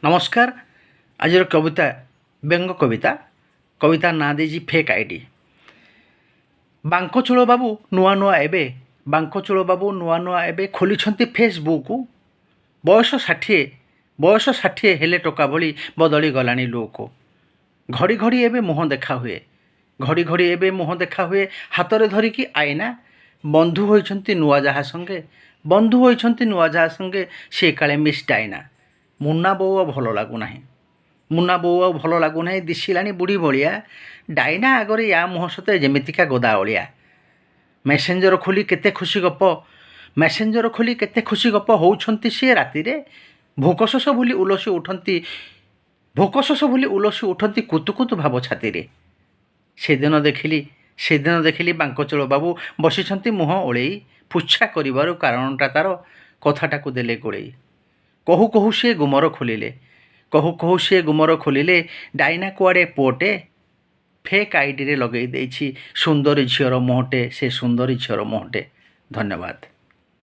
नमस्कार। आज कविता व्यंग कविता ना देजी फेक आईडी। बांकचूल बाबू नुआ नुआ एबे बांकचूल बाबू नुआ नुआ एबे खोली फेसबुक। बयस 60 हेले टोका भली बदली गलानी लोक। घड़ी घड़ी एबे मुह देखा हुए हाथ में धरिकी आईना। बंधु होइछंती नुआ जहा संगे से काले मिस डाइना। मुन्ना बो भल लगुना दिशिलानी बुढ़ी भलिया। डाइना आगरे या मुह सते जेमितिका गोदा ओलिया। मेसेंजर खोली केते खुशी गप होउछंती से राति रे। भोकशोष भूली उलसी उठंती कुतुकुतु भाव छाती रे। सेदिन देखिली बांकचूल बाबू बसिछंती मुह ओळेई। पुच्छा करिबारु कारणटा तार कथाटाकू देले गोळेई। कहू कहू से गुमर खोलिले डाइना कुआड़े पुओटे। फेक आईडी रे लगेई देइछि सुंदरी झियर मुहटे। से सुंदरी झियर मुहटे। धन्यवाद।